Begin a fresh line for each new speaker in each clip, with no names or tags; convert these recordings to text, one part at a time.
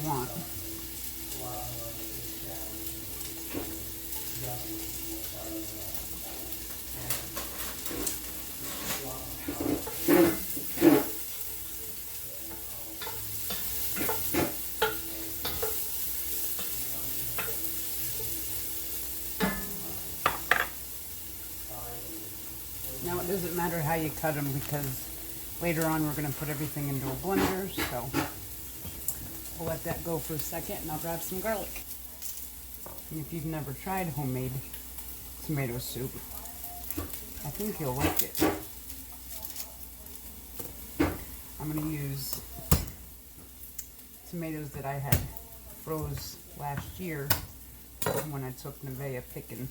you want. Now it doesn't matter how you cut them because later on we're going to put everything into a blender, so we'll let that go for a second and I'll grab some garlic. And if you've never tried homemade tomato soup, I think you'll like it. I'm going to use tomatoes that I had froze last year when I took Nevaeh picking.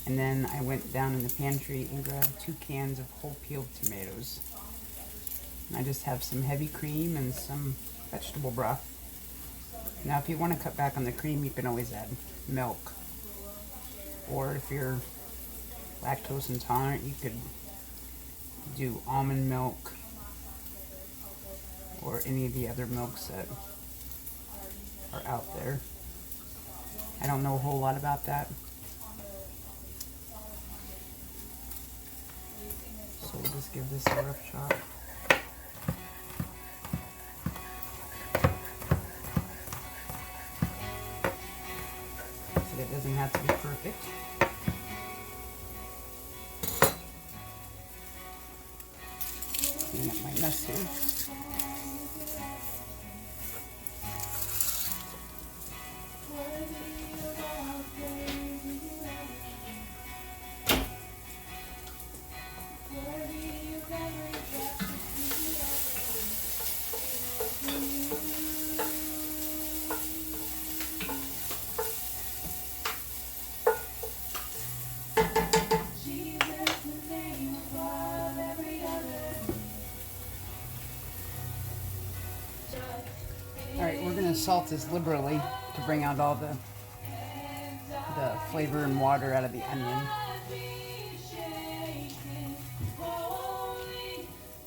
And then I went down in the pantry and grabbed 2 cans of whole peeled tomatoes. And I just have some heavy cream and some vegetable broth. Now if you want to cut back on the cream, you can always add milk. Or if you're lactose intolerant, you could do almond milk or any of the other milks that are out there. I don't know a whole lot about that. So we'll just give this a rough chop. So that doesn't have to be perfect. Clean up my mess here. Alright, we're going to salt this liberally to bring out all the flavor and water out of the onion.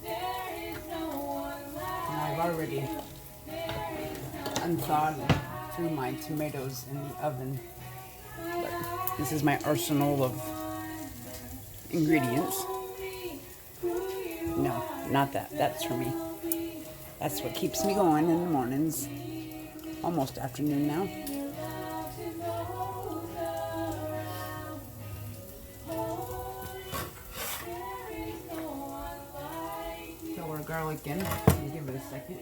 And I've already unthawed and threw my tomatoes in the oven. But this is my arsenal of ingredients. No, not that. That's for me. That's what keeps me going in the mornings. Almost afternoon now. Throw our garlic in and give it a second.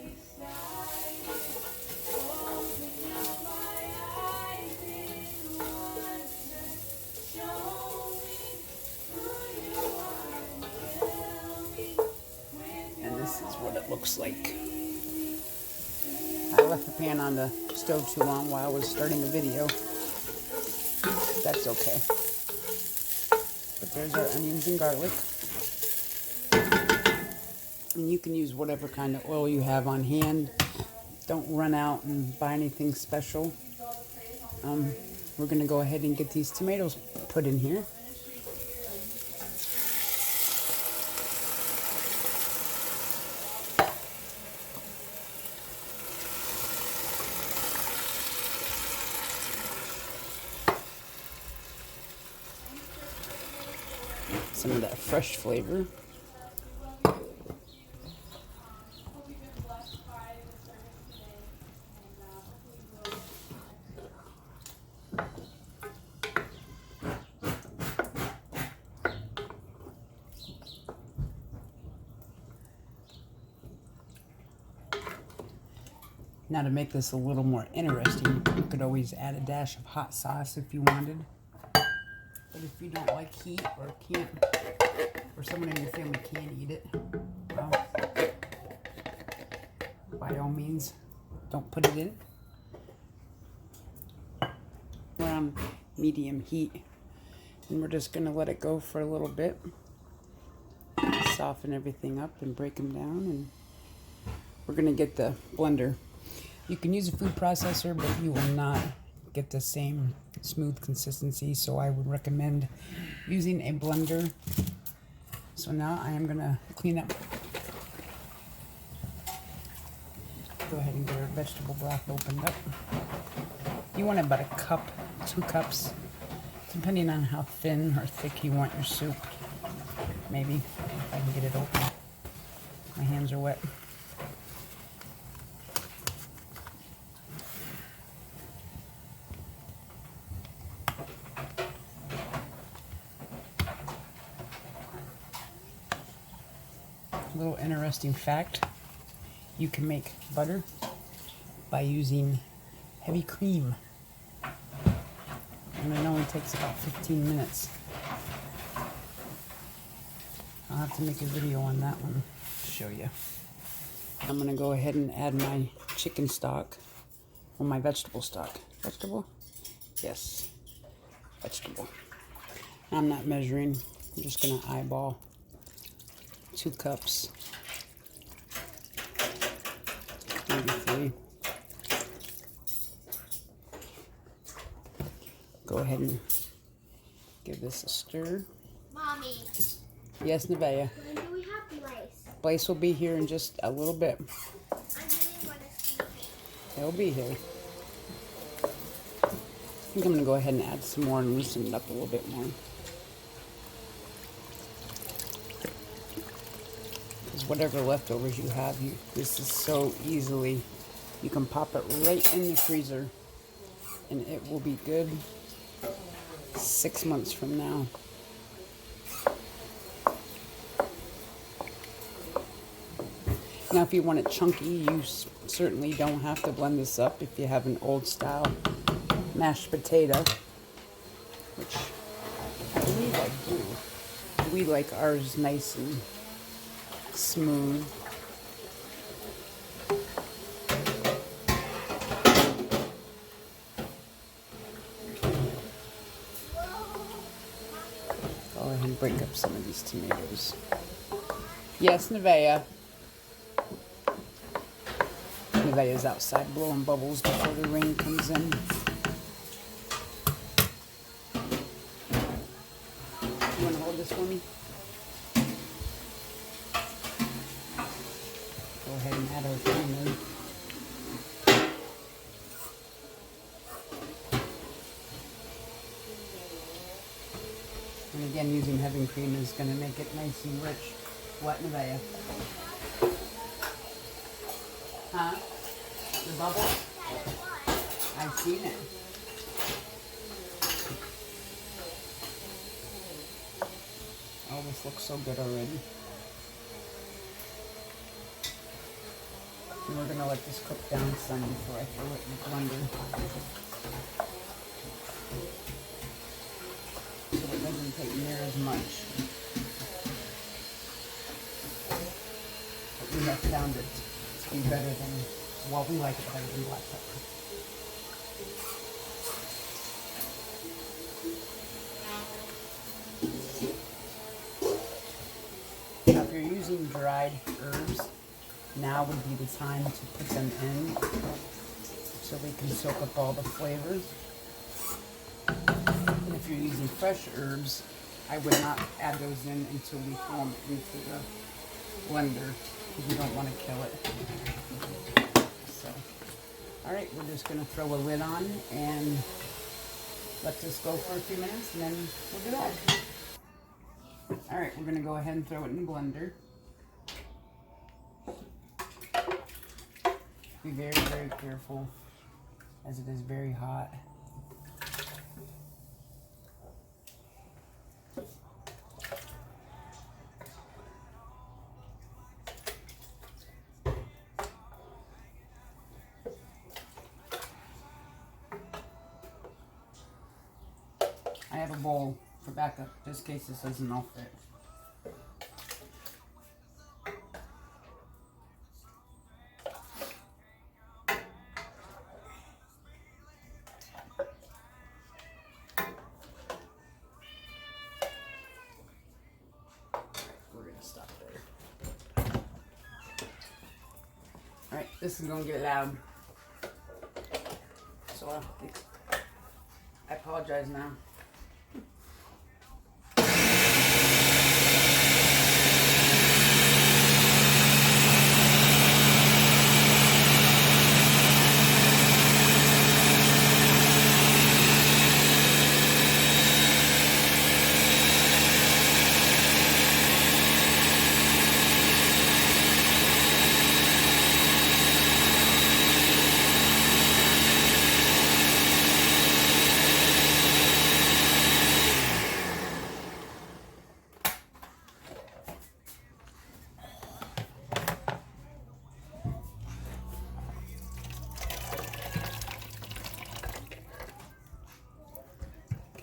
And this is what it looks like. I left the pan on the stove too long while I was starting the video. That's okay. But there's our onions and garlic. And you can use whatever kind of oil you have on hand. Don't run out and buy anything special. We're going to go ahead and get these tomatoes put in here. Some of that fresh flavor. Now to make this a little more interesting, you could always add a dash of hot sauce if you wanted. But if you don't like heat or can't, or someone in your family can't eat it, well, by all means, don't put it in. We're on medium heat, and we're just going to let it go for a little bit. Soften everything up and break them down, and we're going to get the blender. You can use a food processor, but you will not get the same smooth consistency, so I would recommend using a blender. So now I am going to clean up Go ahead and get our vegetable broth opened up. You want about a cup, 2 cups, depending on how thin or thick you want your soup. Maybe, if I can get it open. My hands are wet. A little interesting fact, you can make butter by using heavy cream. And it only takes about 15 minutes. I'll have to make a video on that one to show you. I'm gonna go ahead and add my chicken stock, or my vegetable stock. Vegetable? Yes, vegetable. I'm not measuring, I'm just gonna eyeball 2 cups, maybe 3. Go ahead and give this a stir.
Mommy.
Yes, Nevaeh.
When do we have Blaze?
Blaze will be here in just a little bit.
I really want to see him.
He'll be here. I think I'm going to go ahead and add some more and loosen it up a little bit more. Because whatever leftovers you have, this is so easily, you can pop it right in the freezer and it will be good 6 months from now. Now, if you want it chunky, you certainly don't have to blend this up if you have an old style mashed potato, which I believe I do. We like ours nice and smooth. Go ahead and break up some of these tomatoes. Yes, Nevaeh. Nevaeh's outside blowing bubbles before the rain comes in. You want to hold this for me? Go ahead and add our cream in. And again, using heavy cream is going to make it nice and rich. What, Nevaeh? Huh? The bubbles? I've seen it. Oh, this looks so good already. And we're going to let this cook down some before I throw it in the blender. So it doesn't take near as much. But we have found it to be better than, well, we like it better than black pepper. Now, if you're using dried herbs, now would be the time to put them in so they can soak up all the flavors. And if you're using fresh herbs, I would not add those in until we throw them into the blender because we don't want to kill it. So, alright, we're just going to throw a lid on and let this go for a few minutes and then we'll be back. Alright, we're going to go ahead and throw it in the blender. Be very, very careful as it is very hot. I have a bowl for backup, just in case this doesn't all fit. We're gonna stop there. Alright, this is gonna get loud. So I apologize now.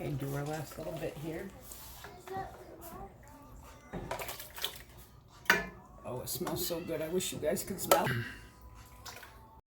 Okay, do our last little bit here. Oh, it smells so good. I wish you guys could smell it.